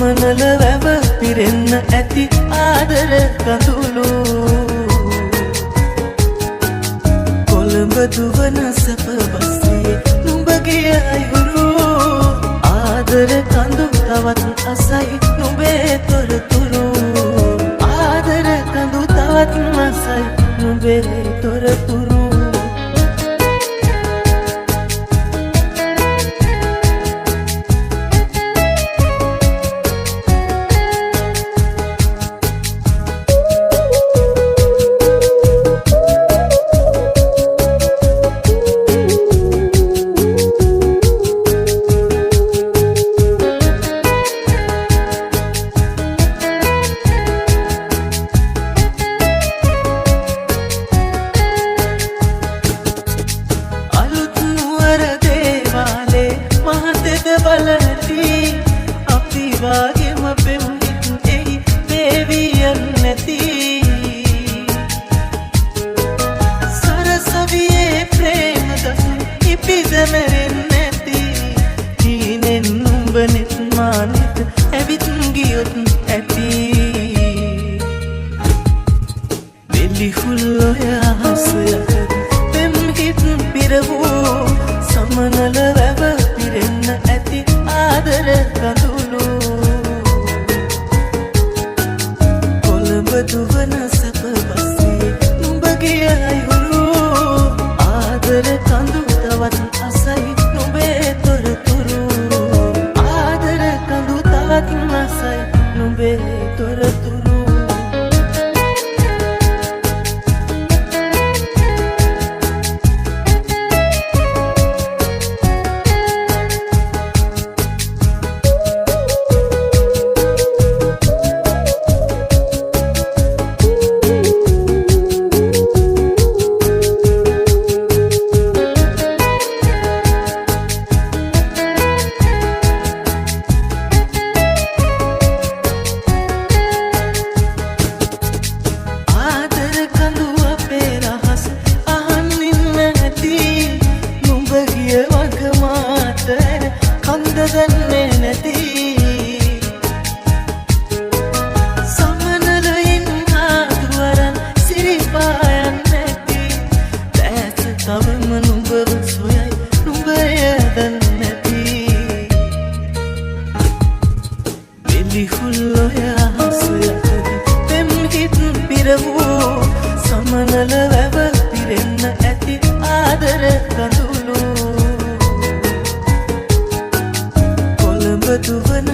සමනල වැව පිරෙන්න ඇති ආදර කඳුළු කොළඹ දුවන සැප බස්සේ නුඹගේ අයුරු ආදර කඳු තවත් අසයි නුඹේ තොරතුරු ආදර කඳු තවත් අසයි නුඹේ තොරතුරු බලති අපි වාගේම පෙම්හිත් එහි දේවියන් නැති සරසවියේ ප්‍රේම දසුන් ඉපිදමරෙන් නැති හීනෙන් නුඹනෙත් මානෙත් ඇවිත් ගියොත් ඇති වෙලිහුල් ඔය හසයක පෙම්හිත් පිරවූ සමනල වැව පිරෙන්න ඇති ආදර කඳුළු කොළඹ දුවන සැප බස්සේ නුඹගේ අයුරු ආදර කඳු තවත් අසයි නුඹේ තොරතුරු ආදර කඳු තවත් අසයි නුඹේ තොරතුරු දන්නේ නැති සමනලයින් ආදුවරන් සිරිපායන් නැති දැස තවම නුඹව සොයයි නුඹය දන්නේ නැති වෙලිහුල් ඔය හසයකදී පෙම්හිත් පිරවූ සමනල වැව පිරෙන්න ඇති ආදර කඳුළු දුවන